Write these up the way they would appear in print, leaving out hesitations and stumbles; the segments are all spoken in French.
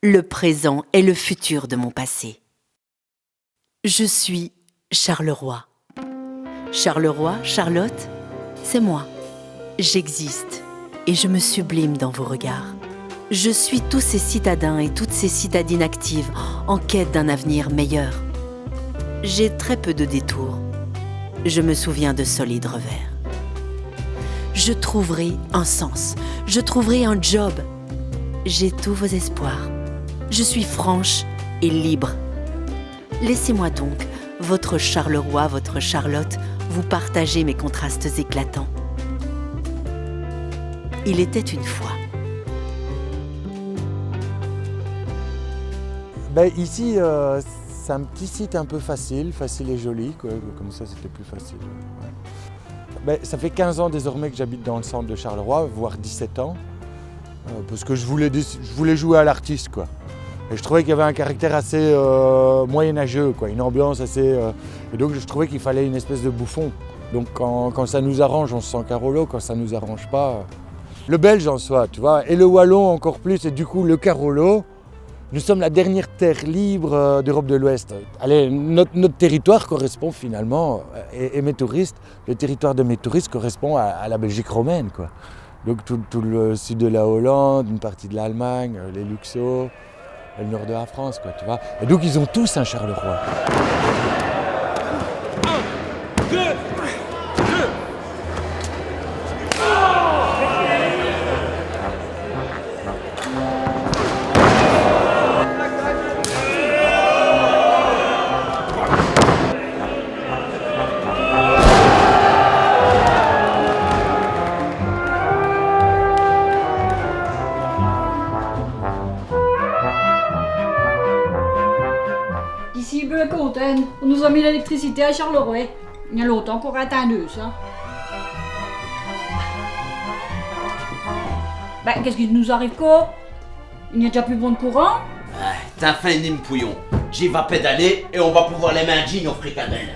le présent et le futur de mon passé. Je suis Charleroi. Charleroi, Charlotte, c'est moi. J'existe et je me sublime dans vos regards. Je suis tous ces citadins et toutes ces citadines actives en quête d'un avenir meilleur. J'ai très peu de détours. Je me souviens de solides revers. Je trouverai un sens, je trouverai un job. J'ai tous vos espoirs. Je suis franche et libre. Laissez-moi donc, votre Charleroi, votre Charlotte, vous partager mes contrastes éclatants. Il était une fois. Ici, c'est un petit site un peu facile et joli, quoi. Comme ça c'était plus facile. Ouais. Ça fait 15 ans désormais que j'habite dans le centre de Charleroi, voire 17 ans, parce que je voulais jouer à l'artiste, quoi. Et je trouvais qu'il y avait un caractère assez moyenâgeux, quoi, une ambiance assez... Et donc je trouvais qu'il fallait une espèce de bouffon. Donc quand ça nous arrange, on se sent Carolo, quand ça ne nous arrange pas... Le belge en soi, tu vois, et le wallon encore plus, et du coup le Carolo, nous sommes la dernière terre libre d'Europe de l'Ouest. Allez, notre territoire correspond finalement, et mes touristes, le territoire de mes touristes correspond à la Belgique romaine, quoi. Donc tout le sud de la Hollande, une partie de l'Allemagne, les Luxos, le nord de la France, quoi, tu vois. Et donc ils ont tous un Charleroi. Ici, Bellecontène, on nous a mis l'électricité à Charleroi. Il y a longtemps qu'on a attendu ça. Qu'est-ce qui nous arrive quoi? Il n'y a déjà plus bon de courant? T'as fait une pouillon. J'y vais pédaler et on va pouvoir les mains dignes aux fricadelles.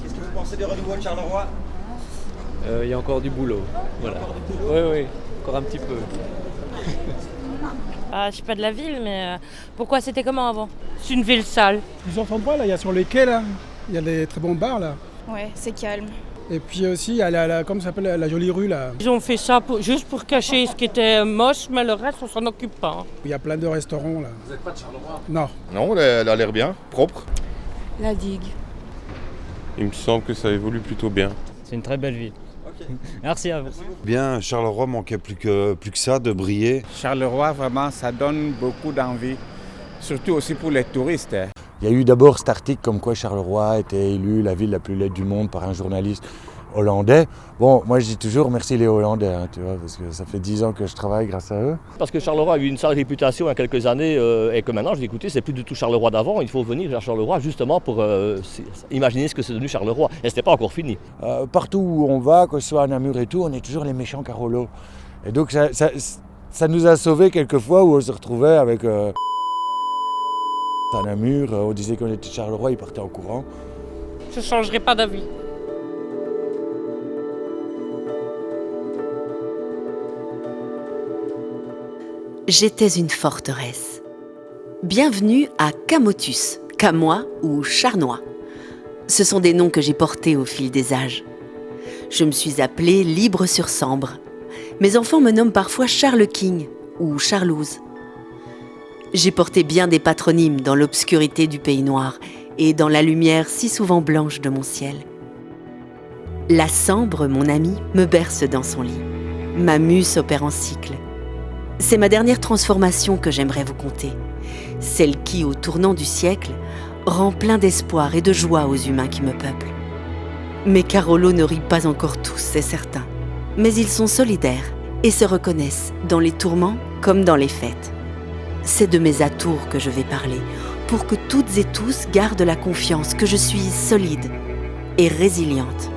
Qu'est-ce que vous pensez des renouveaux de Charleroi? Il y a encore du boulot. Voilà. Oui, encore un petit peu. Je suis pas de la ville, mais pourquoi c'était comment avant? C'est une ville sale. Plusieurs endroits, là, il y a sur les quais, là, il y a des très bons bars, là. Ouais, c'est calme. Et puis aussi, il y a comment ça s'appelle, la jolie rue, là. Ils ont fait ça juste pour cacher ce qui était moche, mais le reste, on s'en occupe pas. Il y a plein de restaurants, là. Vous n'êtes pas de Charleroi? Non. Non, elle a l'air bien, propre. La digue. Il me semble que ça évolue plutôt bien. C'est une très belle ville. Okay. Merci à vous. Bien, Charleroi manquait plus que ça de briller. Charleroi, vraiment, ça donne beaucoup d'envie, surtout aussi pour les touristes. Il y a eu d'abord cet article comme quoi Charleroi était élue la ville la plus laide du monde par un journaliste hollandais. Bon, moi je dis toujours merci les Hollandais, hein, tu vois, parce que ça fait 10 ans que je travaille grâce à eux. Parce que Charleroi a eu une sale réputation il y a quelques années et que maintenant je dis écoutez, c'est plus du tout Charleroi d'avant, il faut venir à Charleroi justement pour imaginer ce que c'est devenu Charleroi. Et c'était pas encore fini. Partout où on va, que ce soit à Namur et tout, on est toujours les méchants Carolo. Et donc ça nous a sauvés quelques fois où on se retrouvait avec à Namur, on disait qu'on était de Charleroi, ils partaient en courant. Je changerai pas d'avis. J'étais une forteresse. Bienvenue à Camotus, Camois ou Charnois. Ce sont des noms que j'ai portés au fil des âges. Je me suis appelée Libre-sur-Sambre. Mes enfants me nomment parfois Charles King ou Charlouse. J'ai porté bien des patronymes dans l'obscurité du pays noir et dans la lumière si souvent blanche de mon ciel. La Sambre, mon amie, me berce dans son lit. Ma muse opère en cycle. C'est ma dernière transformation que j'aimerais vous conter. Celle qui, au tournant du siècle, rend plein d'espoir et de joie aux humains qui me peuplent. Mes Carolos ne rient pas encore tous, c'est certain. Mais ils sont solidaires et se reconnaissent dans les tourments comme dans les fêtes. C'est de mes atours que je vais parler, pour que toutes et tous gardent la confiance que je suis solide et résiliente.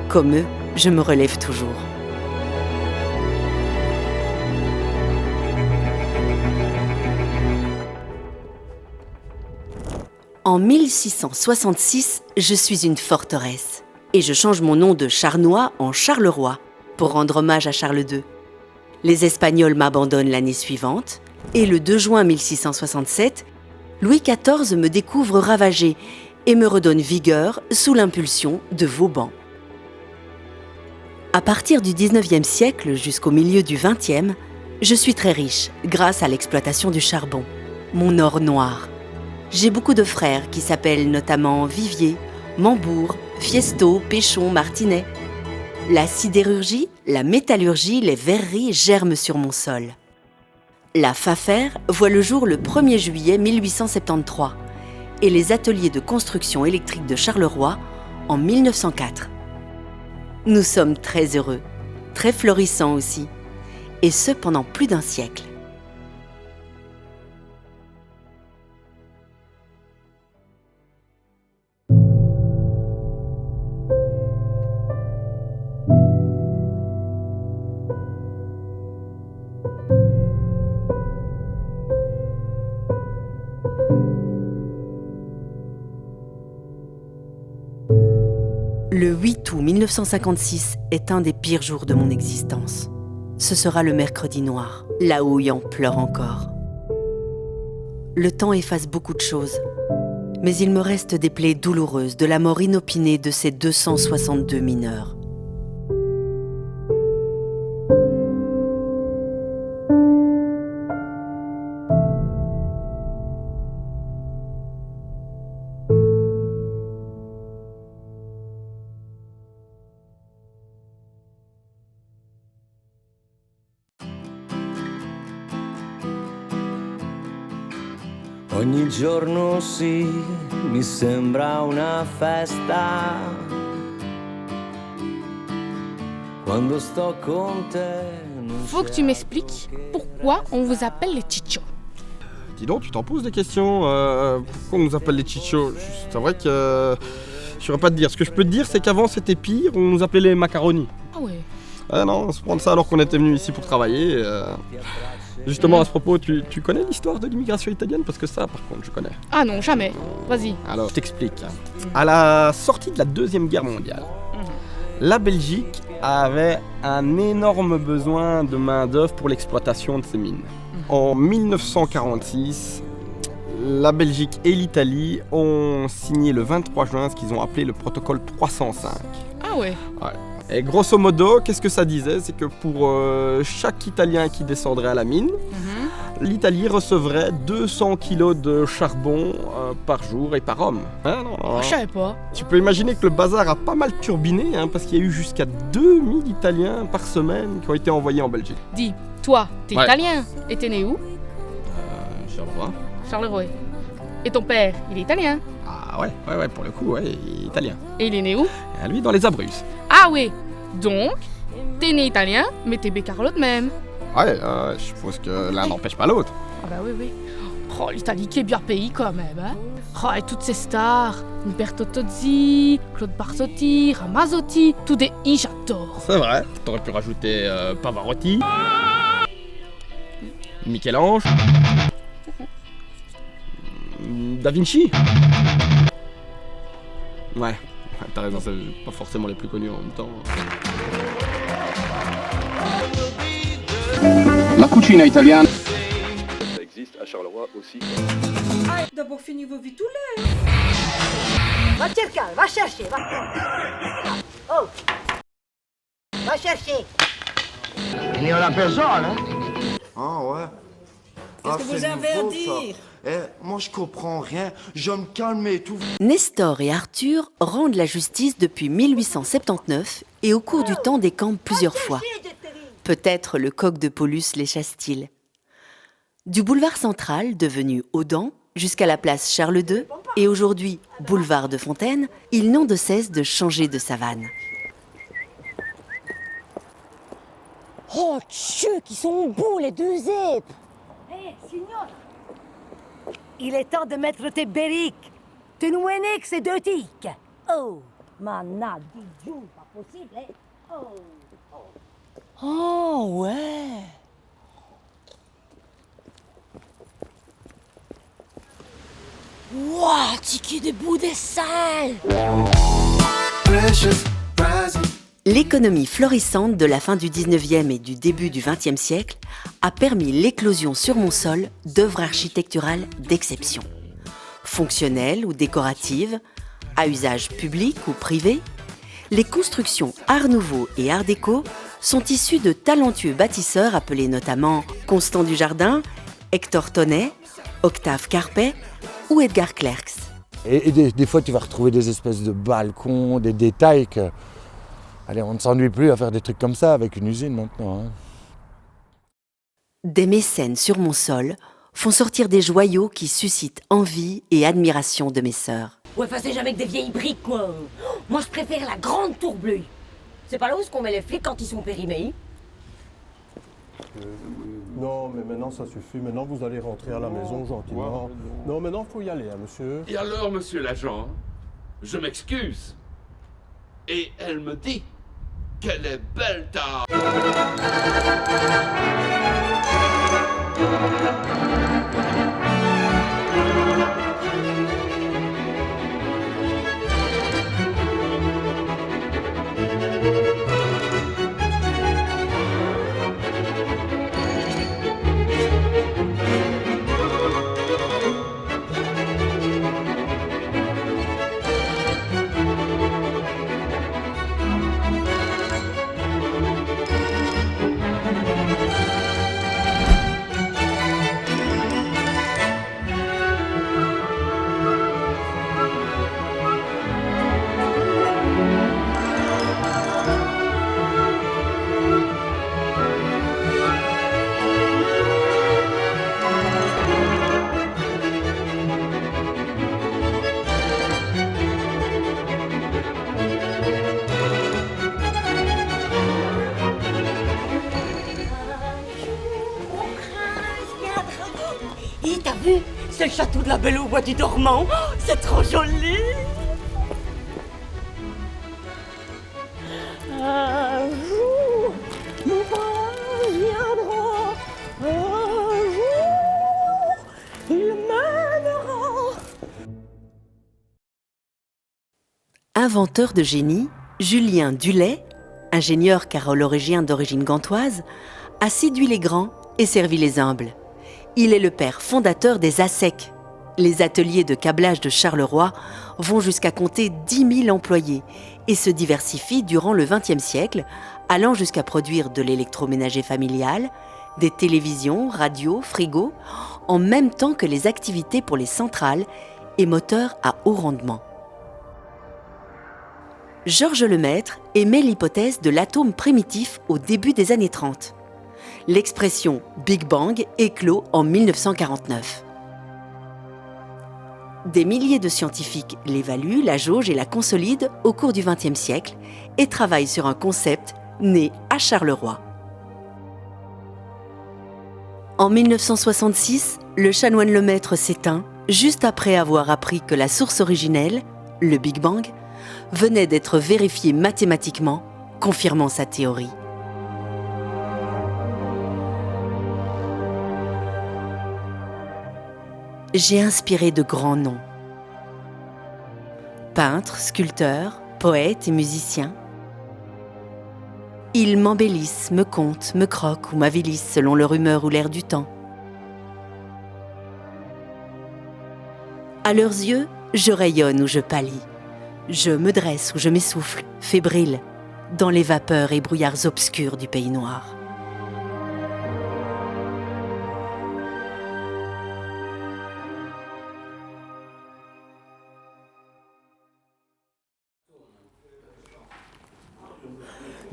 Comme eux, je me relève toujours. En 1666, je suis une forteresse et je change mon nom de Charnois en Charleroi pour rendre hommage à Charles II. Les Espagnols m'abandonnent l'année suivante et le 2 juin 1667, Louis XIV me découvre ravagé et me redonne vigueur sous l'impulsion de Vauban. À partir du 19e siècle jusqu'au milieu du 20e, je suis très riche grâce à l'exploitation du charbon, mon or noir. J'ai beaucoup de frères qui s'appellent notamment Vivier, Mambourg, Fiesto, Péchon, Martinet. La sidérurgie, la métallurgie, les verreries germent sur mon sol. La FAFER voit le jour le 1er juillet 1873 et les ateliers de construction électrique de Charleroi en 1904. Nous sommes très heureux, très florissants aussi, et ce pendant plus d'un siècle. Le 8 août 1956 est un des pires jours de mon existence. Ce sera le mercredi noir. La houille en pleure encore. Le temps efface beaucoup de choses, mais il me reste des plaies douloureuses de la mort inopinée de ces 262 mineurs. Ogni giorno sì, mi sembra una festa. Quando sto con te. Faut que tu m'expliques pourquoi on vous appelle les Chichos. Dis donc, tu t'en poses des questions. Pourquoi on nous appelle les Chichos? C'est vrai que je ne saurais pas te dire. Ce que je peux te dire, c'est qu'avant c'était pire, on nous appelait les macaronis. Ah ouais. Ah non, on se prend ça alors qu'on était venu ici pour travailler. Justement, à ce propos, tu connais l'histoire de l'immigration italienne? Parce que ça, par contre, je connais. Ah non, jamais. Vas-y. Alors, je t'explique. À la sortie de la Deuxième Guerre mondiale, la Belgique avait un énorme besoin de main-d'œuvre pour l'exploitation de ses mines. En 1946, la Belgique et l'Italie ont signé le 23 juin ce qu'ils ont appelé le protocole 305. Ah ouais. Ouais. Et grosso modo, qu'est-ce que ça disait? C'est que pour chaque Italien qui descendrait à la mine, l'Italie recevrait 200 kilos de charbon par jour et par homme. Hein, non. Je savais pas. Tu peux imaginer que le bazar a pas mal turbiné, hein, parce qu'il y a eu jusqu'à 2000 Italiens par semaine qui ont été envoyés en Belgique. Dis, toi, t'es Ouais. italien et t'es né où? Charleroi. Charleroi. Et ton père, il est italien? Ah ouais, pour le coup, ouais, il est italien. Et il est né où? Et lui, dans les Abruzzes. Ah ouais. Donc, t'es né italien, mais t'es bécarolo de même. Ouais, je suppose que l'un n'empêche pas l'autre. Ah bah oui. Oh, l'Italie qui est bien pays quand même, hein. Oh, et toutes ces stars, Umberto Tozzi, Claude Barzotti, Ramazzotti, tous des I, j'adore. C'est vrai. T'aurais pu rajouter Pavarotti, Michel-Ange, Da Vinci. Ouais, t'as raison, c'est pas forcément les plus connus en même temps. La cucina italiana. Ça existe à Charleroi aussi. D'abord fini vos vitoules. Va cercare, va chercher, va. Oh, va chercher. Il y en a personne, hein? Ah ouais. Qu'est-ce que vous avez à dire? Moi, je comprends rien. Je me calme et tout. Nestor et Arthur rendent la justice depuis 1879 et au cours du temps décampent plusieurs fois. Peut-être le coq de Paulus les chasse-t-il. Du boulevard central, devenu Audan, jusqu'à la place Charles II, et aujourd'hui boulevard de Fontaine, ils n'ont de cesse de changer de savane. Oh, tchou, qui sont bons les deux zèbres! Hé, signor! Il est temps de mettre tes berriques. Tu nous que c'est deux tiques. Oh, manade, bijou, pas possible, hein? Oh, oh. Oh, ouais. Ouah, ticket de bout des salles! L'économie florissante de la fin du 19e et du début du 20e siècle a permis l'éclosion sur Montsol d'œuvres architecturales d'exception. Fonctionnelles ou décoratives, à usage public ou privé, les constructions Art Nouveau et Art Déco sont issues de talentueux bâtisseurs appelés notamment Constant Dujardin, Hector Tonnet, Octave Carpet ou Edgar Clercq. Et des fois, tu vas retrouver des espèces de balcons, des détails que... Allez, on ne s'ennuie plus à faire des trucs comme ça avec une usine maintenant. Hein. Des mécènes sur Montsol font sortir des joyaux qui suscitent envie et admiration de mes sœurs. Ouais, enfin, c'est jamais que des vieilles briques, quoi. Moi, je préfère la grande tour bleue. C'est pas là où est-ce qu'on met les flics quand ils sont périmés? Non, mais maintenant ça suffit. Maintenant vous allez rentrer à la maison gentiment. Non, maintenant faut y aller, hein, monsieur. Et alors, monsieur l'agent, je m'excuse. Et elle me dit qu'elle est belle ta... Et t'as vu? C'est le château de la Belle au Bois du Dormant. Oh, c'est trop joli. Un jour, mon prince viendra. Un jour, il mènera. Inventeur de génie, Julien Dulay, ingénieur carolorégien d'origine gantoise, a séduit les grands et servi les humbles. Il est le père fondateur des ASEC. Les ateliers de câblage de Charleroi vont jusqu'à compter 10 000 employés et se diversifient durant le XXe siècle, allant jusqu'à produire de l'électroménager familial, des télévisions, radios, frigos, en même temps que les activités pour les centrales et moteurs à haut rendement. Georges Lemaître émet l'hypothèse de l'atome primitif au début des années 30. L'expression Big Bang éclot en 1949. Des milliers de scientifiques l'évaluent, la jaugent et la consolident au cours du XXe siècle et travaillent sur un concept né à Charleroi. En 1966, le chanoine Lemaître s'éteint, juste après avoir appris que la source originelle, le Big Bang, venait d'être vérifiée mathématiquement, confirmant sa théorie. J'ai inspiré de grands noms. Peintres, sculpteurs, poètes et musiciens. Ils m'embellissent, me content, me croquent ou m'avilissent selon leur humeur ou l'air du temps. À leurs yeux, je rayonne ou je pâlis. Je me dresse ou je m'essouffle, fébrile, dans les vapeurs et brouillards obscurs du pays noir.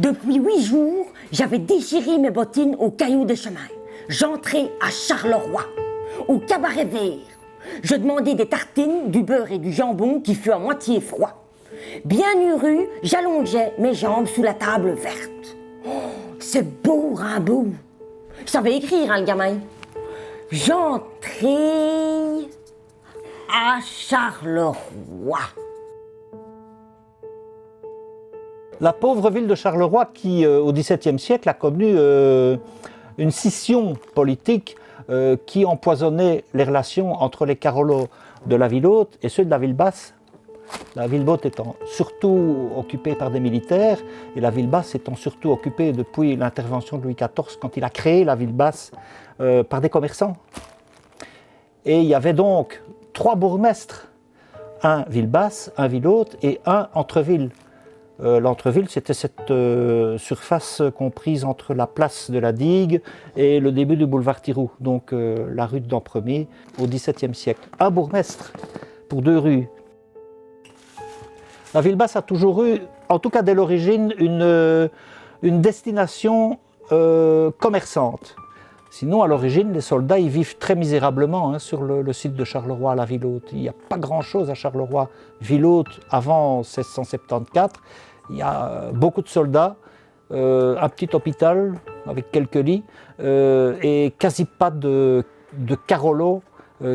Depuis 8 jours, j'avais déchiré mes bottines au caillou de chemin. J'entrais à Charleroi, au cabaret vert. Je demandais des tartines, du beurre et du jambon qui fut à moitié froid. Bien uru, j'allongeais mes jambes sous la table verte. Oh, c'est beau, Rimbaud. Je savais écrire, hein, le gamin. J'entrais à Charleroi. La pauvre ville de Charleroi qui, au XVIIe siècle, a connu une scission politique qui empoisonnait les relations entre les Carolos de la ville haute et ceux de la ville basse. La ville haute étant surtout occupée par des militaires et la ville basse étant surtout occupée depuis l'intervention de Louis XIV quand il a créé la ville basse par des commerçants. Et il y avait donc 3 bourgmestres, un ville basse, un ville haute et un entre-ville. L'entreville, c'était cette surface comprise entre la place de la Digue et le début du boulevard Thiroux, donc la rue de Dampremier au XVIIe siècle. Un bourgmestre pour 2 rues. La ville basse a toujours eu, en tout cas dès l'origine, une destination commerçante. Sinon, à l'origine, les soldats y vivent très misérablement sur le site de Charleroi, la ville haute. Il n'y a pas grand-chose à Charleroi, ville haute, avant 1674. Il y a beaucoup de soldats, un petit hôpital avec quelques lits et quasi pas de Carolos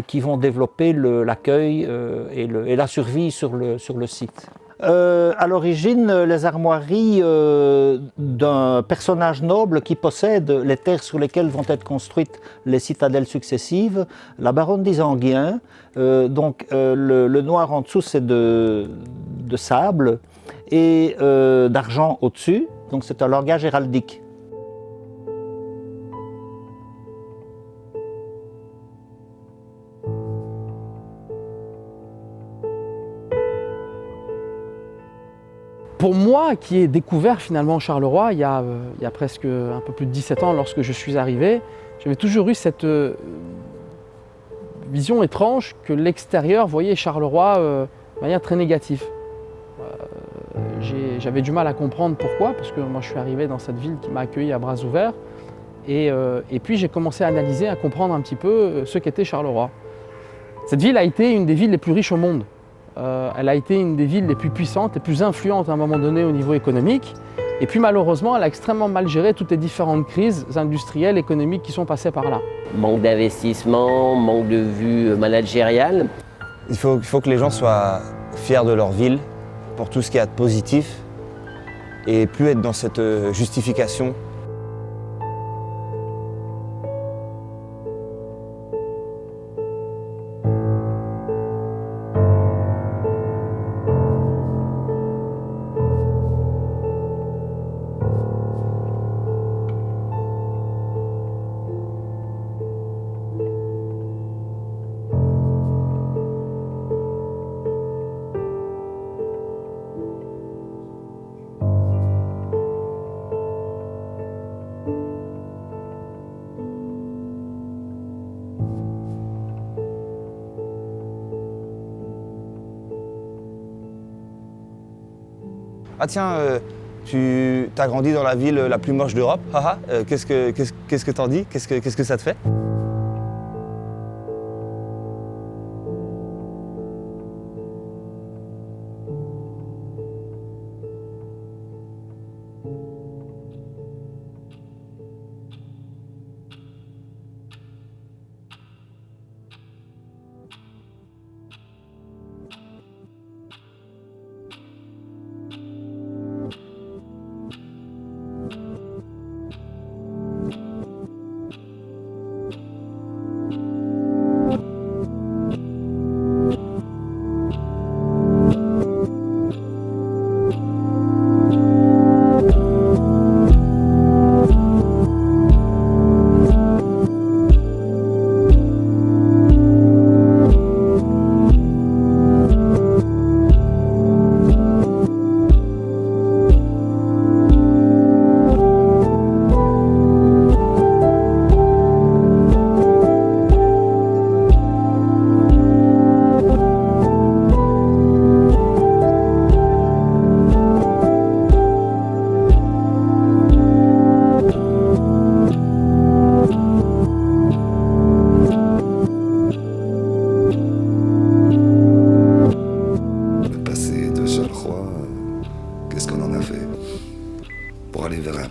qui vont développer l'accueil et la survie sur le site. À l'origine, les armoiries d'un personnage noble qui possède les terres sur lesquelles vont être construites les citadelles successives, la baronne d'Isanguien. Donc le noir en dessous, c'est de sable et d'argent au-dessus. Donc c'est un langage héraldique. Pour moi, qui ai découvert finalement Charleroi il y a presque un peu plus de 17 ans lorsque je suis arrivé, j'avais toujours eu cette vision étrange que l'extérieur voyait Charleroi de manière très négative. J'avais du mal à comprendre pourquoi, parce que moi je suis arrivé dans cette ville qui m'a accueilli à bras ouverts. Et puis j'ai commencé à analyser, à comprendre un petit peu ce qu'était Charleroi. Cette ville a été une des villes les plus riches au monde. Elle a été une des villes les plus puissantes, les plus influentes à un moment donné au niveau économique. Et puis malheureusement, elle a extrêmement mal géré toutes les différentes crises industrielles, économiques qui sont passées par là. Manque d'investissement, manque de vue managériale. Il faut que les gens soient fiers de leur ville pour tout ce qu'il y a de positif et plus être dans cette justification. Ah tiens, tu as grandi dans la ville la plus moche d'Europe, qu'est-ce que t'en dis? Qu'est-ce que ça te fait?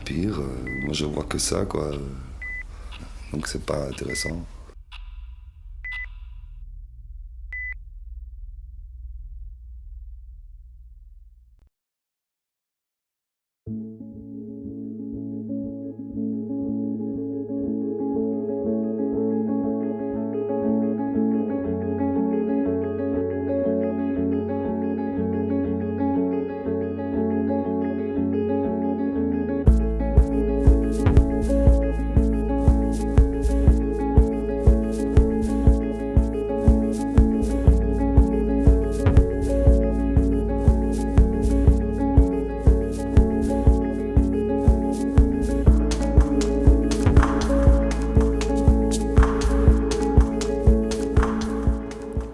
pire. Moi, je vois que ça, quoi. Donc, c'est pas intéressant.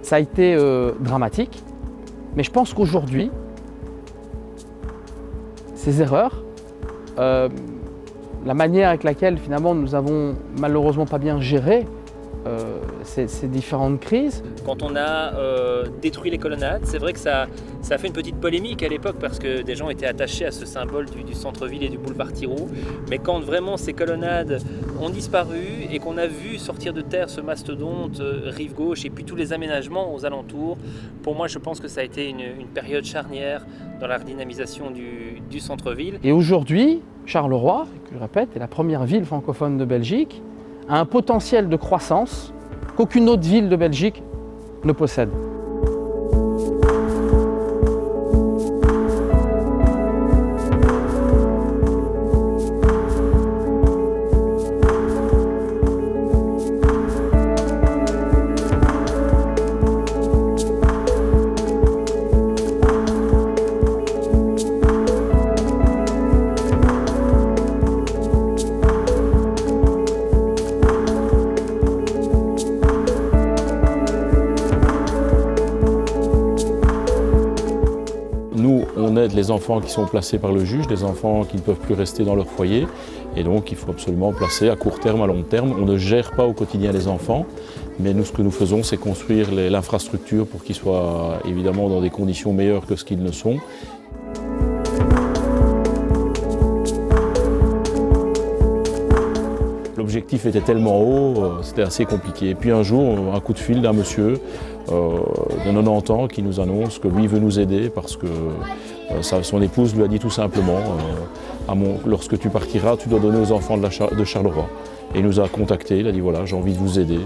Ça a été dramatique, mais je pense qu'aujourd'hui, ces erreurs, la manière avec laquelle finalement nous avons malheureusement pas bien géré ces différentes crises. Quand on a détruit les colonnades, c'est vrai que ça a fait une petite polémique à l'époque parce que des gens étaient attachés à ce symbole du centre-ville et du boulevard Thirault. Mais quand vraiment ces colonnades ont disparu et qu'on a vu sortir de terre ce mastodonte rive gauche et puis tous les aménagements aux alentours, pour moi je pense que ça a été une période charnière dans la redynamisation du centre-ville. Et aujourd'hui, Charleroi, je répète, est la première ville francophone de Belgique, a un potentiel de croissance qu'aucune autre ville de Belgique ne possède. On aide les enfants qui sont placés par le juge, des enfants qui ne peuvent plus rester dans leur foyer. Et donc il faut absolument placer à court terme, à long terme. On ne gère pas au quotidien les enfants, mais nous ce que nous faisons c'est construire l'infrastructure pour qu'ils soient évidemment dans des conditions meilleures que ce qu'ils ne sont. L'objectif était tellement haut, c'était assez compliqué. Et puis un jour, un coup de fil d'un monsieur de 90 ans qui nous annonce que lui veut nous aider parce que son épouse lui a dit tout simplement lorsque tu partiras, tu dois donner aux enfants de Charleroi. Et il nous a contactés, il a dit voilà, j'ai envie de vous aider.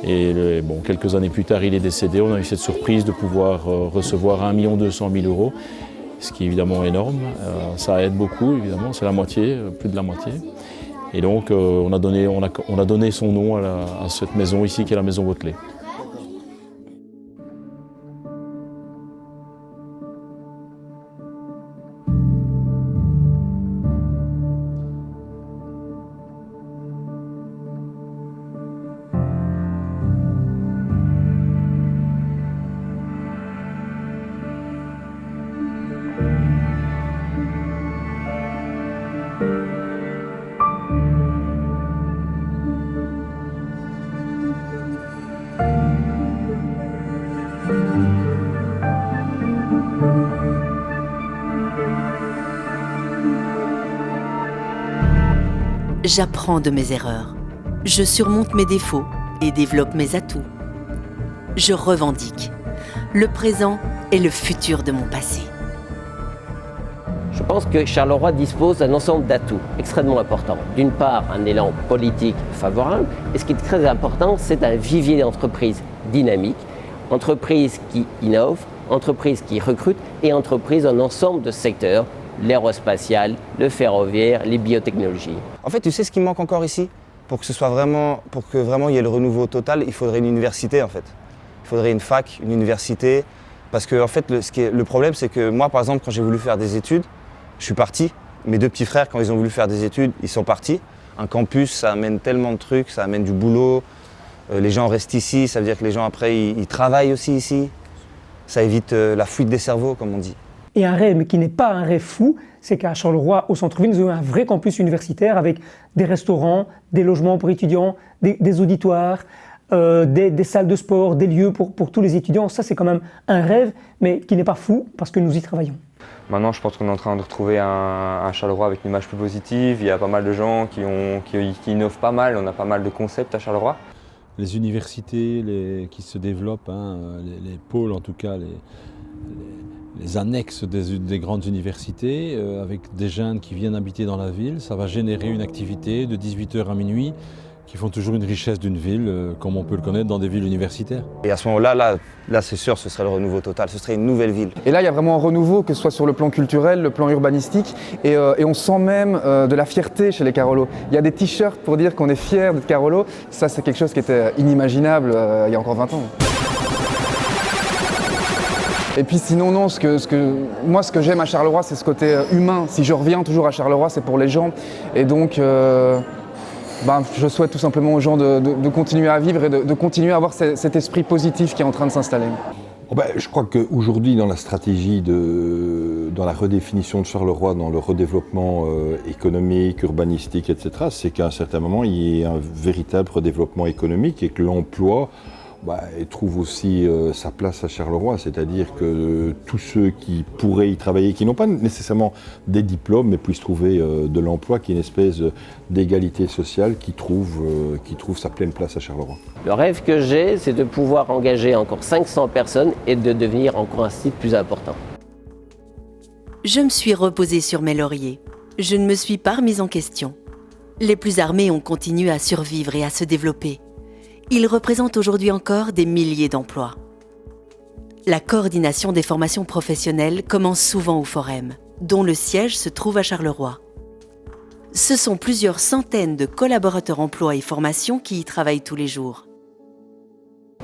Et bon, quelques années plus tard, il est décédé. On a eu cette surprise de pouvoir recevoir 1 200 000 €, ce qui est évidemment énorme. Ça aide beaucoup, évidemment, c'est la moitié, plus de la moitié. Et donc on a donné son nom à cette maison ici qui est la maison Wautelet. J'apprends de mes erreurs. Je surmonte mes défauts et développe mes atouts. Je revendique. Le présent est le futur de mon passé. Je pense que Charleroi dispose d'un ensemble d'atouts extrêmement importants. D'une part, un élan politique favorable, et ce qui est très important, c'est un vivier d'entreprises dynamiques, entreprises qui innovent, entreprises qui recrutent et entreprises en ensemble de secteurs, l'aérospatial, le ferroviaire, les biotechnologies. En fait, tu sais ce qui manque encore ici? Pour que vraiment il y ait le renouveau total, il faudrait une université en fait. Il faudrait une fac, une université. Parce que en fait, le problème, c'est que moi, par exemple, quand j'ai voulu faire des études, je suis parti. Mes 2 petits frères, quand ils ont voulu faire des études, ils sont partis. Un campus, ça amène tellement de trucs, ça amène du boulot. Les gens restent ici, ça veut dire que les gens après, ils travaillent aussi ici. Ça évite la fuite des cerveaux, comme on dit. Et un rêve, mais qui n'est pas un rêve fou, c'est qu'à Charleroi, au centre-ville, nous avons un vrai campus universitaire avec des restaurants, des logements pour étudiants, des auditoires, des salles de sport, des lieux pour tous les étudiants. Ça, c'est quand même un rêve, mais qui n'est pas fou parce que nous y travaillons. Maintenant, je pense qu'on est en train de retrouver un Charleroi avec une image plus positive. Il y a pas mal de gens qui innovent pas mal. On a pas mal de concepts à Charleroi. Les universités qui se développent, les pôles en tout cas, les annexes des grandes universités, avec des jeunes qui viennent habiter dans la ville, ça va générer une activité de 18h à minuit qui font toujours une richesse d'une ville, comme on peut le connaître dans des villes universitaires. Et à ce moment-là, là c'est sûr, ce serait le renouveau total, ce serait une nouvelle ville. Et là, il y a vraiment un renouveau, que ce soit sur le plan culturel, le plan urbanistique, et on sent même de la fierté chez les Carolos. Il y a des t-shirts pour dire qu'on est fiers d'être Carolos. Ça, c'est quelque chose qui était inimaginable il y a encore 20 ans. Et puis sinon, non, moi, ce que j'aime à Charleroi, c'est ce côté humain. Si je reviens toujours à Charleroi, c'est pour les gens. Et donc, je souhaite tout simplement aux gens de continuer à vivre et de continuer à avoir cet esprit positif qui est en train de s'installer. Je crois qu'aujourd'hui, dans la stratégie, dans la redéfinition de Charleroi, dans le redéveloppement économique, urbanistique, etc., c'est qu'à un certain moment, il y ait un véritable redéveloppement économique et que l'emploi trouve aussi sa place à Charleroi, c'est-à-dire que tous ceux qui pourraient y travailler, qui n'ont pas nécessairement des diplômes, mais puissent trouver de l'emploi, qui est une espèce d'égalité sociale qui trouve sa pleine place à Charleroi. Le rêve que j'ai, c'est de pouvoir engager encore 500 personnes et de devenir encore un site plus important. Je me suis reposée sur mes lauriers. Je ne me suis pas remise en question. Les plus armés ont continué à survivre et à se développer. Ils représentent aujourd'hui encore des milliers d'emplois. La coordination des formations professionnelles commence souvent au Forum, dont le siège se trouve à Charleroi. Ce sont plusieurs centaines de collaborateurs emploi et formation qui y travaillent tous les jours.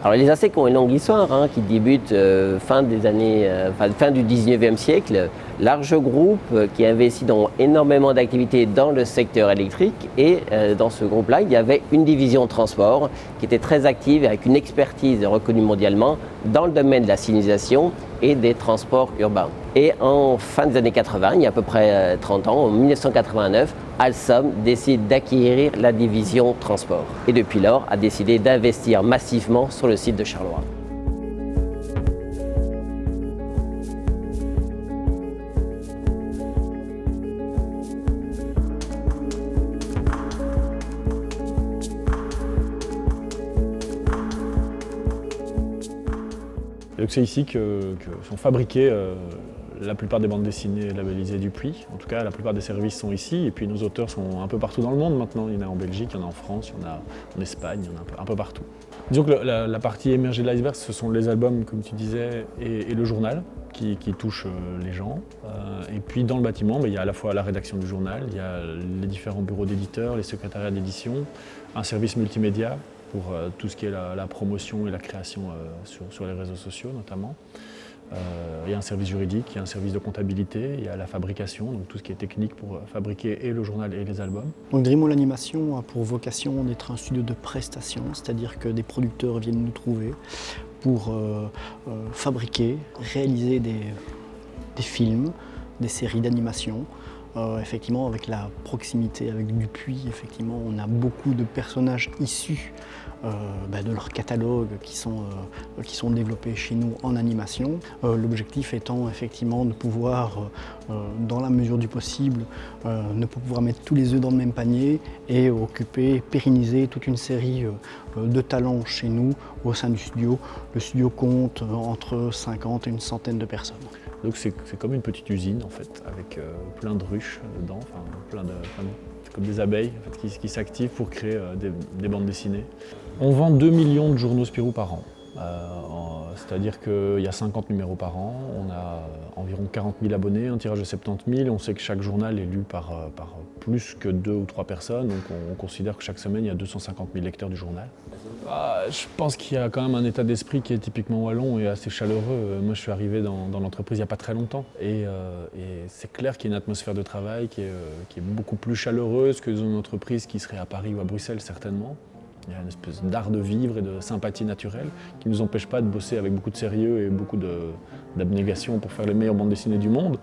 Alors les ASEC ont une longue histoire qui débute fin du 19e siècle. Large groupe qui investit dans énormément d'activités dans le secteur électrique et dans ce groupe-là, il y avait une division transport qui était très active avec une expertise reconnue mondialement dans le domaine de la signalisation et des transports urbains. Et en fin des années 80, il y a à peu près 30 ans, en 1989, Alstom décide d'acquérir la division transport. Et depuis lors, a décidé d'investir massivement sur le site de Charleroi. Et donc c'est ici que sont fabriquées la plupart des bandes dessinées labellisées Dupuis. En tout cas, la plupart des services sont ici. Et puis nos auteurs sont un peu partout dans le monde maintenant. Il y en a en Belgique, il y en a en France, il y en a en Espagne, il y en a un peu partout. Disons que la partie émergée de l'iceberg, ce sont les albums, comme tu disais, et le journal qui touchent les gens. Et puis dans le bâtiment, il y a à la fois la rédaction du journal, il y a les différents bureaux d'éditeurs, les secrétariats d'édition, un service multimédia pour tout ce qui est la promotion et la création sur les réseaux sociaux notamment. Il y a un service juridique, il y a un service de comptabilité, il y a la fabrication, donc tout ce qui est technique pour fabriquer et le journal et les albums. Donc Dreamall Animation a pour vocation d'être un studio de prestation, c'est-à-dire que des producteurs viennent nous trouver pour fabriquer, réaliser des films, des séries d'animation. Effectivement, avec la proximité avec Dupuis, effectivement, on a beaucoup de personnages issus de leur catalogue qui sont développés chez nous en animation. L'objectif étant effectivement de pouvoir, dans la mesure du possible, ne pas pouvoir mettre tous les œufs dans le même panier et occuper, pérenniser toute une série de talents chez nous au sein du studio. Le studio compte entre 50 et une centaine de personnes. Donc c'est comme une petite usine en fait, avec plein de ruches dedans, c'est comme des abeilles en fait, qui s'activent pour créer des bandes dessinées. On vend 2 millions de journaux Spirou par an, c'est-à-dire qu'il y a 50 numéros par an, on a environ 40 000 abonnés, un tirage de 70 000, on sait que chaque journal est lu par plus que 2 ou 3 personnes, donc on considère que chaque semaine il y a 250 000 lecteurs du journal. Je pense qu'il y a quand même un état d'esprit qui est typiquement wallon et assez chaleureux. Moi je suis arrivé dans l'entreprise il n'y a pas très longtemps et c'est clair qu'il y a une atmosphère de travail qui est beaucoup plus chaleureuse que dans une entreprise qui serait à Paris ou à Bruxelles certainement. Il y a une espèce d'art de vivre et de sympathie naturelle qui ne nous empêche pas de bosser avec beaucoup de sérieux et beaucoup d'abnégation pour faire les meilleures bandes dessinées du monde.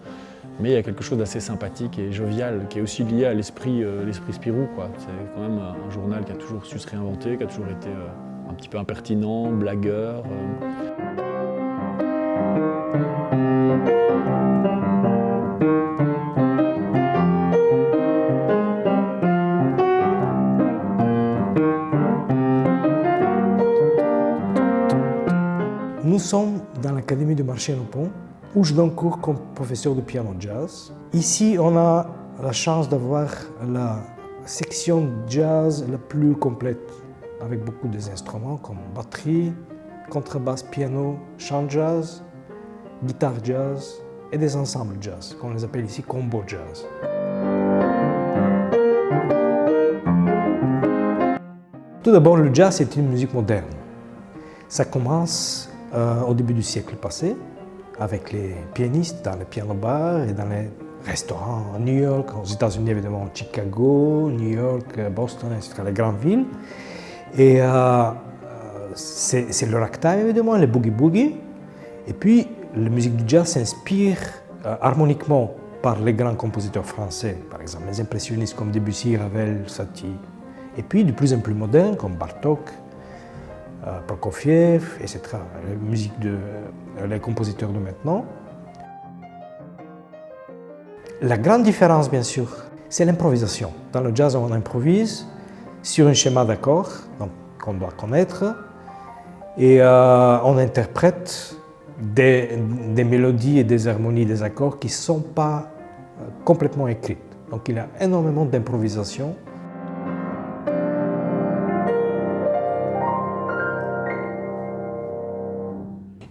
Mais il y a quelque chose d'assez sympathique et jovial qui est aussi lié à l'esprit Spirou, quoi. C'est quand même un journal qui a toujours su se réinventer, qui a toujours été un petit peu impertinent, blagueur. l'Académie de Marchais-Nopon, où je donne cours comme professeur de piano jazz. Ici, on a la chance d'avoir la section jazz la plus complète, avec beaucoup d'instruments comme batterie, contrebasse, piano, chant jazz, guitare jazz et des ensembles jazz, qu'on les appelle ici combo jazz. Tout d'abord, le jazz est une musique moderne. Ça commence au début du siècle passé, avec les pianistes dans les piano-bars et dans les restaurants à New York, aux États-Unis évidemment, Chicago, New York, Boston, etc., les grandes villes. Et c'est le ragtime évidemment, les boogie-boogie. Et puis, la musique du jazz s'inspire harmoniquement par les grands compositeurs français, par exemple les impressionnistes comme Debussy, Ravel, Satie. Et puis, de plus en plus modernes comme Bartók, Prokofiev, etc. La musique les compositeurs de maintenant. La grande différence, bien sûr, c'est l'improvisation. Dans le jazz, on improvise sur un schéma d'accords qu'on doit connaître et on interprète des mélodies et des harmonies des accords qui ne sont pas complètement écrites. Donc il y a énormément d'improvisation.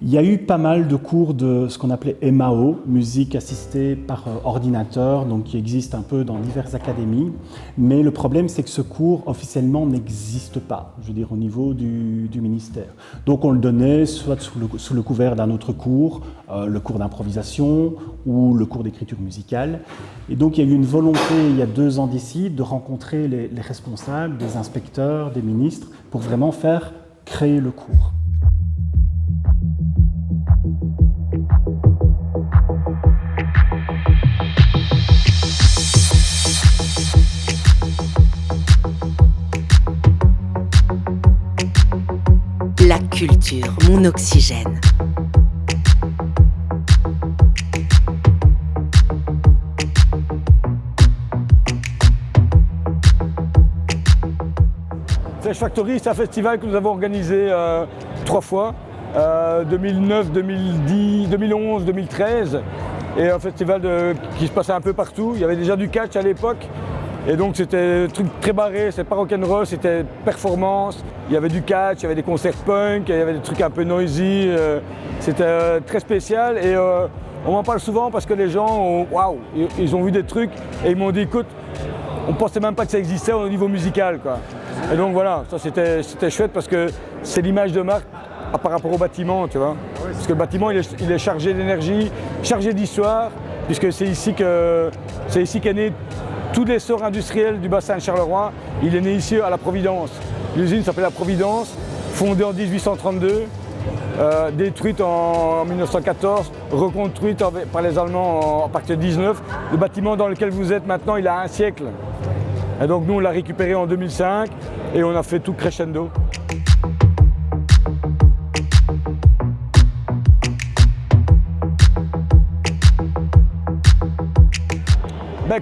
Il y a eu pas mal de cours de ce qu'on appelait MAO, musique assistée par ordinateur, donc qui existe un peu dans diverses académies. Mais le problème, c'est que ce cours officiellement n'existe pas, je veux dire au niveau du ministère. Donc on le donnait soit sous le couvert d'un autre cours, le cours d'improvisation ou le cours d'écriture musicale. Et donc il y a eu une volonté, il y a 2 ans d'ici, de rencontrer les responsables, des inspecteurs, des ministres, pour vraiment faire créer le cours. La culture, mon oxygène. Flash Factory, c'est un festival que nous avons organisé 3 fois, 2009, 2010, 2011, 2013. Et un festival qui se passait un peu partout. Il y avait déjà du catch à l'époque. Et donc c'était un truc très barré, c'était pas rock'n'roll, c'était performance. Il y avait du catch, il y avait des concerts punk, il y avait des trucs un peu noisy. C'était très spécial et on m'en parle souvent parce que les gens, waouh, ils ont vu des trucs et ils m'ont dit écoute, on pensait même pas que ça existait au niveau musical, quoi. Et donc voilà, ça c'était chouette parce que c'est l'image de marque par rapport au bâtiment, tu vois. Parce que le bâtiment il est chargé d'énergie, chargé d'histoire, puisque c'est ici qu'est né tout l'essor industriel du bassin de Charleroi. Il est né ici à la Providence. L'usine s'appelle la Providence, fondée en 1832, détruite en 1914, reconstruite par les Allemands à partir de 19. Le bâtiment dans lequel vous êtes maintenant, il a 1 siècle. Et donc nous, on l'a récupéré en 2005 et on a fait tout crescendo.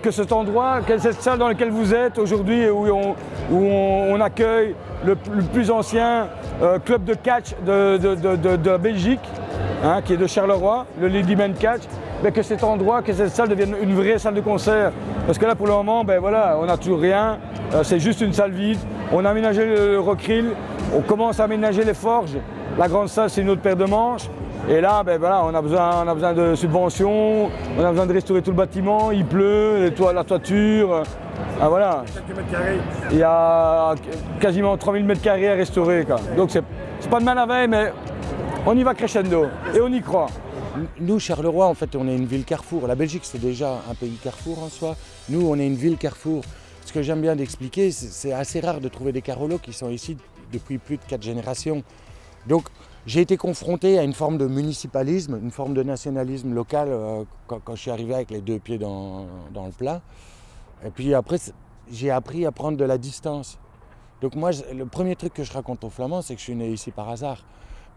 Que cet endroit, que cette salle dans laquelle vous êtes aujourd'hui, où on accueille le plus ancien club de catch de la Belgique, hein, qui est de Charleroi, le Ladyman Catch, que cet endroit, que cette salle devienne une vraie salle de concert. Parce que là, pour le moment, voilà, on n'a toujours rien, c'est juste une salle vide. On a aménagé le Rockrill, on commence à aménager les forges. La grande salle, c'est une autre paire de manches. Et là, voilà, on a besoin de subventions, on a besoin de restaurer tout le bâtiment, il pleut, la toiture, voilà. Il y a quasiment 3000 m² à restaurer, quoi. Donc c'est pas demain la veille, mais on y va crescendo et on y croit. Nous, Charleroi, en fait, on est une ville carrefour. La Belgique, c'est déjà un pays carrefour en soi. Nous, on est une ville carrefour. Ce que j'aime bien d'expliquer, c'est assez rare de trouver des Carolos qui sont ici depuis plus de 4 générations. Donc, j'ai été confronté à une forme de municipalisme, une forme de nationalisme local quand je suis arrivé avec les 2 pieds dans le plat. Et puis après, j'ai appris à prendre de la distance. Donc moi, le premier truc que je raconte aux Flamands, c'est que je suis né ici par hasard.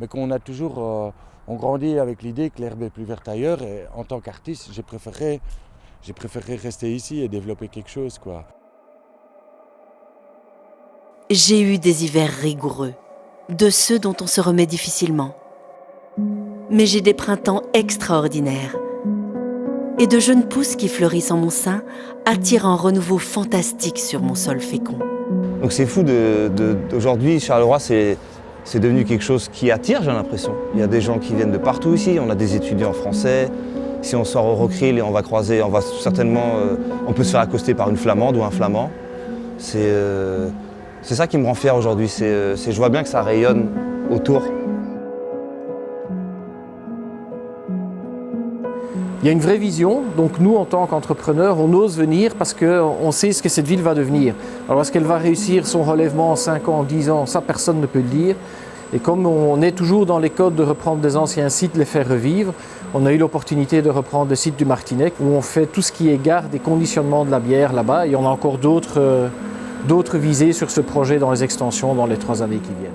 Mais qu'on a toujours, on grandit avec l'idée que l'herbe est plus verte ailleurs. Et en tant qu'artiste, j'ai préféré rester ici et développer quelque chose, quoi. J'ai eu des hivers rigoureux, de ceux dont on se remet difficilement. mais j'ai des printemps extraordinaires. Et de jeunes pousses qui fleurissent en mon sein attirent un renouveau fantastique sur mon sol fécond. Donc c'est fou d'aujourd'hui, Charleroi, c'est devenu quelque chose qui attire, j'ai l'impression. Il y a des gens qui viennent de partout ici, on a des étudiants français. Si on sort au Rockrill et on va croiser, on va certainement, on peut se faire accoster par une Flamande ou un Flamand. C'est ça qui me rend fier aujourd'hui, je vois bien que ça rayonne autour. Il y a une vraie vision, donc nous en tant qu'entrepreneurs, on ose venir parce qu'on sait ce que cette ville va devenir. Alors est-ce qu'elle va réussir son relèvement en 5 ans, 10 ans, ça personne ne peut le dire. Et comme on est toujours dans les codes de reprendre des anciens sites, les faire revivre, on a eu l'opportunité de reprendre le site du Martinec où on fait tout ce qui est garde et conditionnement de la bière là-bas. Et on a encore d'autres visées sur ce projet dans les extensions dans les 3 années qui viennent.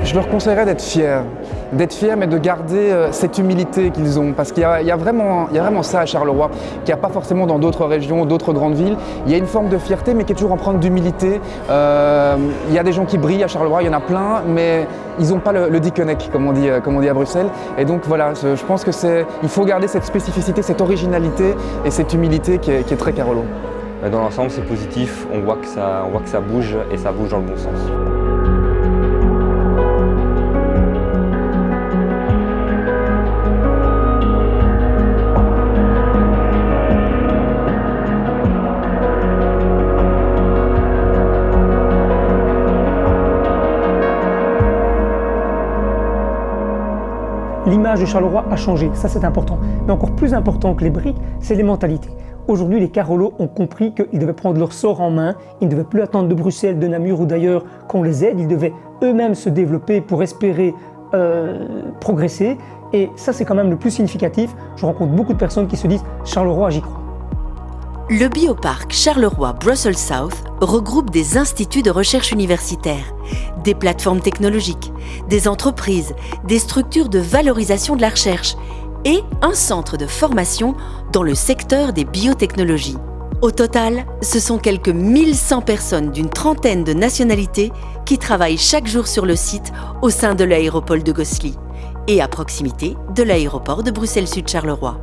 Je leur conseillerais d'être fiers, mais de garder cette humilité qu'ils ont, parce qu'il y a vraiment ça à Charleroi, qu'il n'y a pas forcément dans d'autres régions, d'autres grandes villes. Il y a une forme de fierté, mais qui est toujours empreinte d'humilité. Il y a des gens qui brillent à Charleroi, il y en a plein, mais ils n'ont pas le dickeneck, comme on dit à Bruxelles. Et donc voilà, je pense il faut garder cette spécificité, cette originalité et cette humilité qui est très Carolo. Dans l'ensemble, c'est positif, on voit que ça bouge et ça bouge dans le bon sens. L'image de Charleroi a changé, ça c'est important. Mais encore plus important que les briques, c'est les mentalités. Aujourd'hui, les Carolos ont compris qu'ils devaient prendre leur sort en main, ils ne devaient plus attendre de Bruxelles, de Namur ou d'ailleurs qu'on les aide, ils devaient eux-mêmes se développer pour espérer progresser. Et ça c'est quand même le plus significatif. Je rencontre beaucoup de personnes qui se disent « Charleroi, j'y crois ». Le bioparc Charleroi Brussels South regroupe des instituts de recherche universitaire, des plateformes technologiques, des entreprises, des structures de valorisation de la recherche et un centre de formation dans le secteur des biotechnologies. Au total, ce sont quelques 1100 personnes d'une trentaine de nationalités qui travaillent chaque jour sur le site au sein de l'aéroport de Gosselies et à proximité de l'aéroport de Bruxelles-Sud-Charleroi.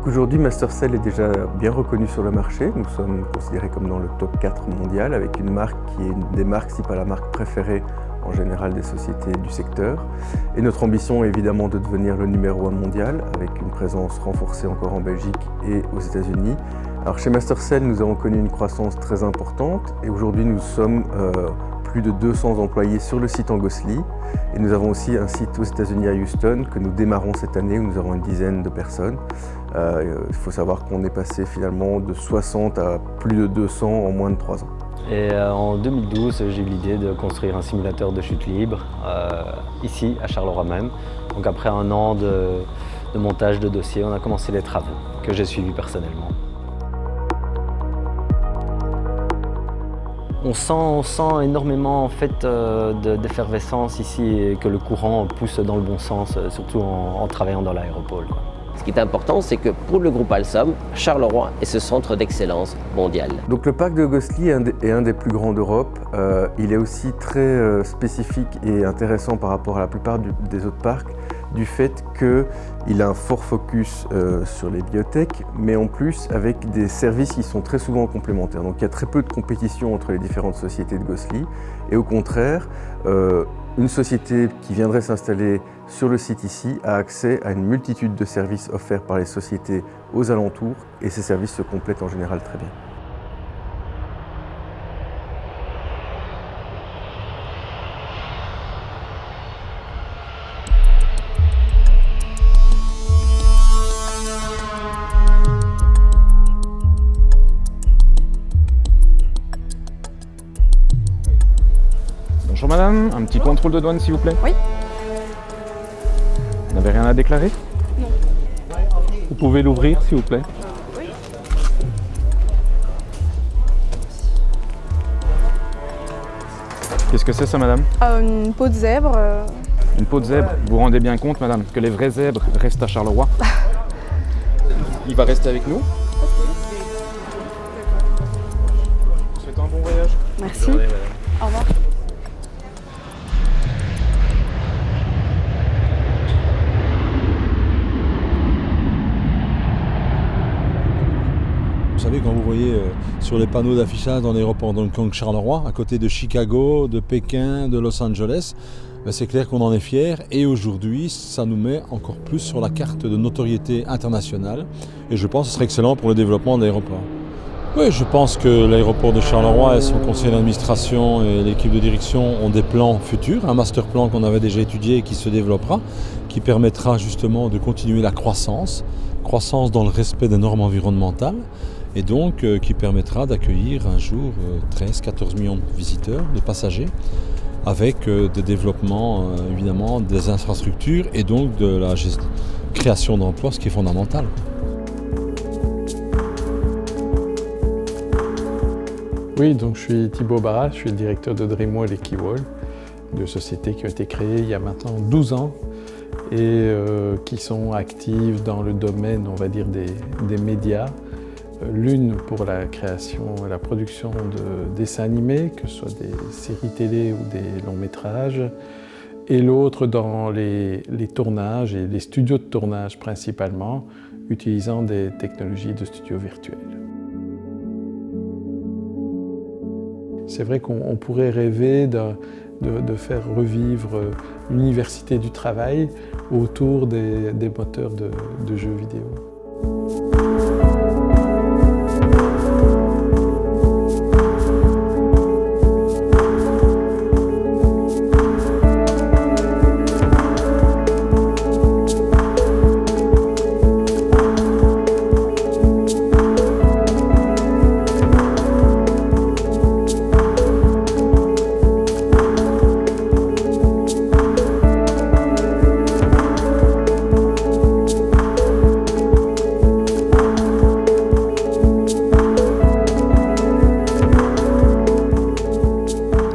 Aujourd'hui, Mastercell est déjà bien reconnu sur le marché. Nous sommes considérés comme dans le top 4 mondial avec une marque qui est une des marques, si pas la marque préférée en général des sociétés du secteur. Et notre ambition est évidemment de devenir le numéro 1 mondial avec une présence renforcée encore en Belgique et aux États-Unis. Alors chez Mastercell, nous avons connu une croissance très importante et aujourd'hui nous sommes plus de 200 employés sur le site en Gosselies et nous avons aussi un site aux États-Unis à Houston que nous démarrons cette année où nous avons une dizaine de personnes. Il faut savoir qu'on est passé finalement de 60 à plus de 200 en moins de 3 ans. Et en 2012, j'ai eu l'idée de construire un simulateur de chute libre ici à Charleroi même. Donc après un an de montage de dossier, on a commencé les travaux que j'ai suivis personnellement. On sent énormément en fait, d'effervescence ici et que le courant pousse dans le bon sens, surtout en travaillant dans l'aéroport. Ce qui est important, c'est que pour le groupe Alstom, Charleroi est ce centre d'excellence mondial. Donc le parc de Gosselies est un des plus grands d'Europe. Il est aussi très spécifique et intéressant par rapport à la plupart des autres parcs du fait qu'il a un fort focus sur les biotech, mais en plus avec des services qui sont très souvent complémentaires. Donc il y a très peu de compétition entre les différentes sociétés de Gosselies et au contraire, Une société qui viendrait s'installer sur le site ici a accès à une multitude de services offerts par les sociétés aux alentours et ces services se complètent en général très bien. Bonjour madame, un petit contrôle de douane s'il vous plaît. Oui. Vous n'avez rien à déclarer? Non. Vous pouvez l'ouvrir s'il vous plaît. Oui. Qu'est-ce que c'est ça madame? Une peau de zèbre. Une peau de zèbre. Vous vous rendez bien compte madame que les vrais zèbres restent à Charleroi? Il va rester avec nous. Je vous souhaite un bon voyage. Merci. Au revoir. Vous savez, quand vous voyez sur les panneaux d'affichage dans l'aéroport d'Hong Kong-Charleroi, à côté de Chicago, de Pékin, de Los Angeles, c'est clair qu'on en est fier et aujourd'hui, ça nous met encore plus sur la carte de notoriété internationale et je pense que ce serait excellent pour le développement de l'aéroport. Oui, je pense que l'aéroport de Charleroi et son conseil d'administration et l'équipe de direction ont des plans futurs, un master plan qu'on avait déjà étudié et qui se développera, qui permettra justement de continuer la croissance dans le respect des normes environnementales et donc qui permettra d'accueillir un jour 13-14 millions de visiteurs, de passagers, avec des développements évidemment des infrastructures et donc de la création d'emplois, ce qui est fondamental. Oui, donc je suis Thibaut Barras, je suis le directeur de Dreamwall et Keywall, deux sociétés qui ont été créées il y a maintenant 12 ans et qui sont actives dans le domaine, on va dire, des médias. L'une pour la création et la production de dessins animés, que ce soit des séries télé ou des longs métrages, et l'autre dans les tournages et les studios de tournage principalement, utilisant des technologies de studio virtuels. C'est vrai qu'on pourrait rêver de faire revivre l'université du travail autour des moteurs de jeux vidéo.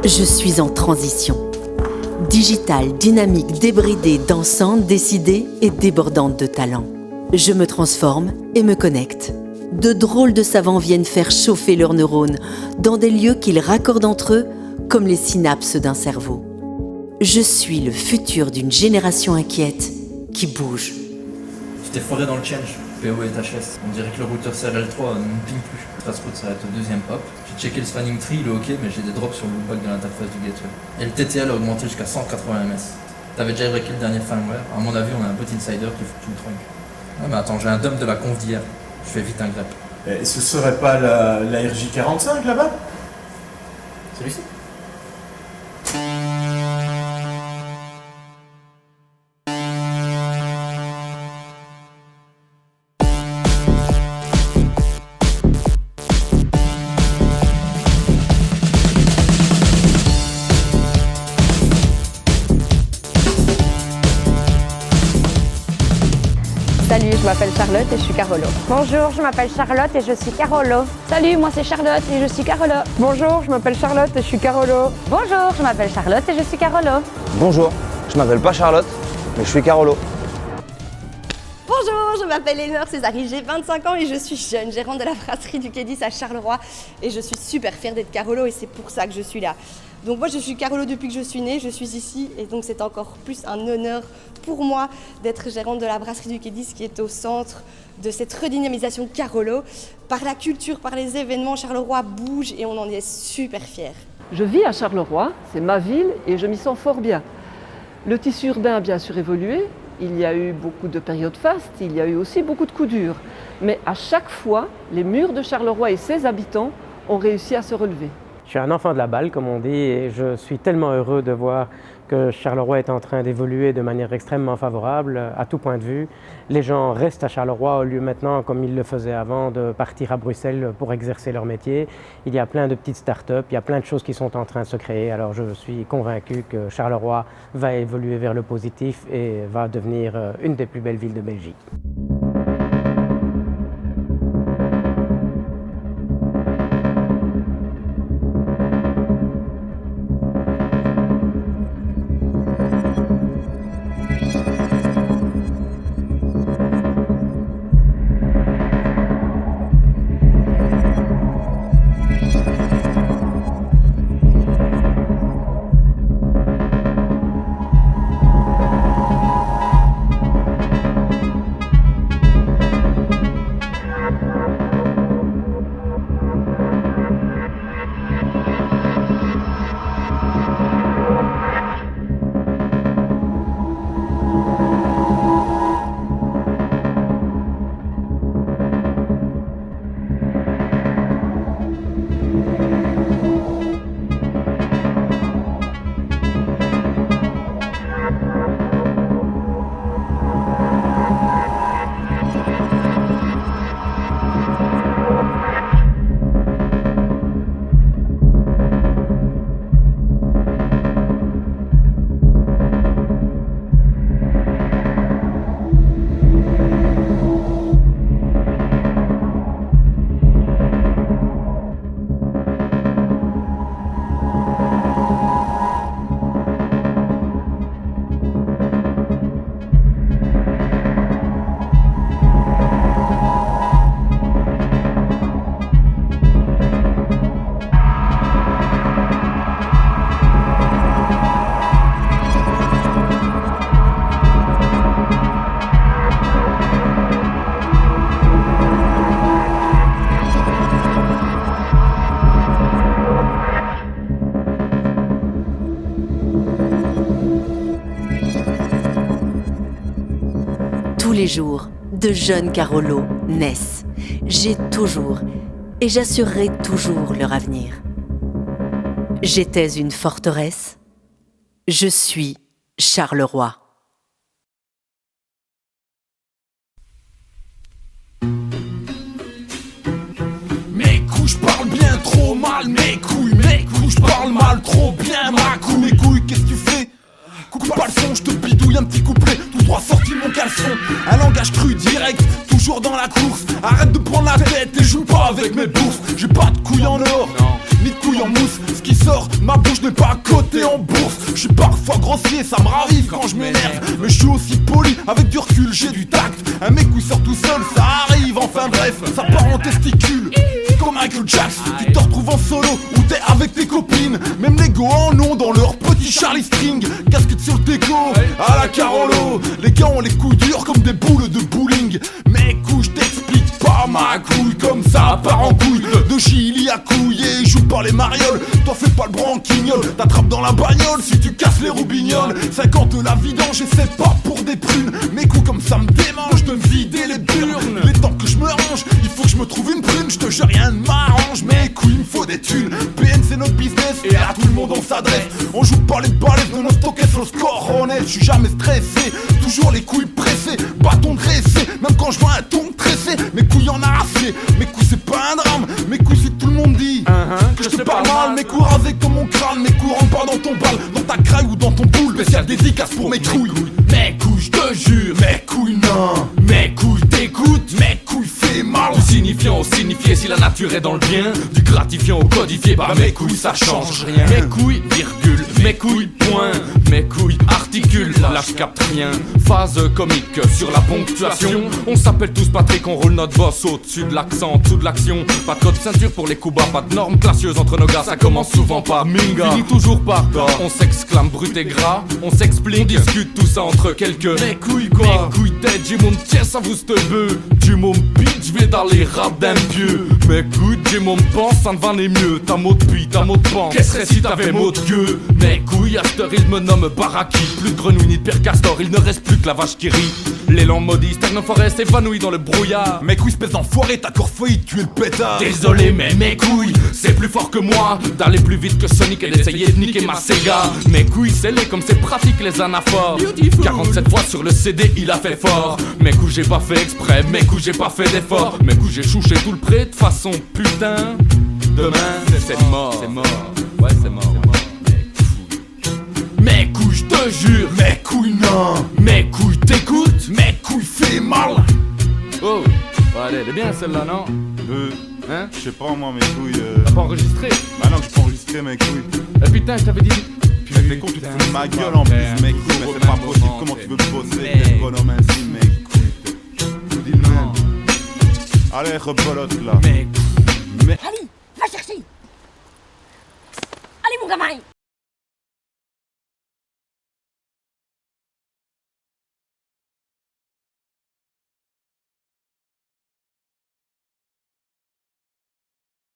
Je suis en transition. Digitale, dynamique, débridée, dansante, décidée et débordante de talent. Je me transforme et me connecte. De drôles de savants viennent faire chauffer leurs neurones dans des lieux qu'ils raccordent entre eux comme les synapses d'un cerveau. Je suis le futur d'une génération inquiète qui bouge. J'étais foiré dans le change, PO et THS. On dirait que le routeur CRL3 ne me ping plus. Fastroute s'arrête au deuxième hop. J'ai checké le spanning tree, il est ok, mais j'ai des drops sur le loopback de l'interface du gateway. Et le TTL a augmenté jusqu'à 180 ms. T'avais déjà breaké le dernier firmware. À mon avis, on a un petit insider qui fout tout le trunk. Ouais, mais attends, j'ai un dump de la conf d'hier. Je fais vite un grep. Et ce serait pas la RJ45 là-bas? Celui-ci? Salut, je m'appelle Charlotte et je suis Carolo. Bonjour, je m'appelle Charlotte et je suis Carolo. Salut, moi c'est Charlotte et je suis Carolo. Bonjour, je m'appelle Charlotte et je suis Carolo. Bonjour, je m'appelle Charlotte et je suis Carolo. Bonjour, je m'appelle pas Charlotte, mais je suis Carolo. Bonjour, je m'appelle Léonore Césari, j'ai 25 ans et je suis jeune, gérante de la brasserie du Quai 10 à Charleroi. Et je suis super fière d'être Carolo et c'est pour ça que je suis là. Donc moi je suis Carolo depuis que je suis née, je suis ici et donc c'est encore plus un honneur pour moi d'être gérante de la brasserie du Quai 10 qui est au centre de cette redynamisation Carolo. Par la culture, par les événements, Charleroi bouge et on en est super fiers. Je vis à Charleroi, c'est ma ville et je m'y sens fort bien. Le tissu urbain a bien sûr évolué, il y a eu beaucoup de périodes fastes, il y a eu aussi beaucoup de coups durs. Mais à chaque fois, les murs de Charleroi et ses habitants ont réussi à se relever. Je suis un enfant de la balle, comme on dit, et je suis tellement heureux de voir que Charleroi est en train d'évoluer de manière extrêmement favorable à tout point de vue. Les gens restent à Charleroi au lieu maintenant, comme ils le faisaient avant, de partir à Bruxelles pour exercer leur métier. Il y a plein de petites start-up, il y a plein de choses qui sont en train de se créer. Alors je suis convaincu que Charleroi va évoluer vers le positif et va devenir une des plus belles villes de Belgique. Tous les jours, de jeunes Carolos naissent. J'ai toujours et j'assurerai toujours leur avenir. J'étais une forteresse, je suis Charleroi. Mes couilles, je parle bien trop mal, mes couilles, je parle mal trop bien, ma couille, mes couilles, qu'est-ce que tu fais? Coupe pas le son, je te bidouille un petit couplet, tout droit sorti mon caleçon. Un langage cru, direct, toujours dans la course. Arrête de prendre la tête et joue pas avec mes bouffes. J'ai pas de couilles en or, ni de couilles en mousse. Ce qui sort, ma bouche n'est pas cotée en bourse. Je suis parfois grossier, ça me ravive quand je m'énerve. Mais je suis aussi poli, avec du recul, j'ai du tact. Un mec qui sort tout seul, ça arrive, enfin bref, ça part en testicule. Comme Michael Jackson, tu te retrouves en solo ou t'es avec tes copines. Même les go en ont dans leur petit Charlie String. Casquette sur le déco, à la Carolo. Les gars ont les couilles dures comme des boules de bowling. Mes couilles, je t'explique pas ma couille. Comme ça part en couille, de Chili à couiller. Joue pas les marioles, toi fais pas le branquignol. T'attrapes dans la bagnole si tu casses les roubignoles. 50 la vidange et c'est pas pour des prunes. Mes couilles comme ça me démange de me vider les burnes. Les temps que je me range, il faut que je me trouve une prune. Je te jure rien ne m'arrange, mes couilles il me faut des thunes. PN c'est notre business et à tout le monde on s'adresse. On joue pas les balaises de nos stockets sur le score honnête. Je suis jamais stressé, toujours les couilles pressées. Bâton dressé, même quand je vois un ton tressé. Mes couilles en arrachées, mes couilles c'est pas un drame. Mes couilles si tout le monde dit que je te parle mal. Mes couilles rasées comme mon crâne, mes couilles rentrent pas dans ton bal, dans ta craille ou dans ton boule. Spécial dédicace pour mes couilles. Mes couilles je te jure, mes couilles non. Mes couilles t'écoutent, mes couilles fait mal. Du signifiant au signifié si la nature est dans le bien. Du gratifiant au codifié, bah mes couilles ça change rien. Mes couilles virgule, mes couilles point. Mes couilles articulent, là je capte rien. Phase comique sur la ponctuation. On s'appelle tous Patrick, on roule notre boss au-dessus de l'accent, en dessous de l'action. Pas de code ceinture pour les coups bas, pas de normes classieuses entre nos gars. Ça commence souvent par minga, finit toujours par da. On s'exclame brut et gras, on s'explique, on discute tout ça entre quelques. Mes couilles quoi, mes couilles tête, j'ai mon tiens ça vous se bœuf. Du mon beat, je vais dans les rats d'un pieu. Mes couilles, j'ai mon pense, ça ne va n'est mieux. T'as mot de pie, t'as mot de pan. Qu'est-ce serait si t'avais mot de gueux? Mes couilles, à cette heure, il me nomme Baraki. Plus de grenouilles ni de pire castor, il ne reste plus que la vache qui rit. L'élan maudit, stagne forêt s'évanouit dans le brouillard. Mes couilles, espèce d'enfoiré, t'as encore failli tuer le pétard. Désolé, mais mes couilles, c'est plus fort que moi d'aller plus vite que Sonic et d'essayer de niquer ma Sega. Mes couilles, c'est les comme c'est pratique les anaphores. 47 fois sur le CD, il a fait fort. Mes couilles, j'ai pas fait exprès, mes couilles, j'ai pas fait d'effort. Mes couilles, j'ai chouché tout le pré de façon putain. Demain, c'est mort. C'est mort. Ouais, c'est mort. Mes couilles, je te jure. Mes couilles, non. Mes couilles, t'écoutes. Mes couilles, fait mal. Oh, allez, elle est bien celle-là, non? Hein? Je sais pas, moi, mes couilles. T'as pas enregistré? Bah non, j'ai pas enregistré mes couilles. Putain, je t'avais dit. Mais t'es con, tu te fous de ma gueule en plus, mes couilles, mais c'est pas possible. Comment tu veux me bosser avec des bonhommes ainsi, mes couilles? Dis-le-moi. Allez, rebelote là. Mes couilles. Allez, va chercher. Allez, mon gamin.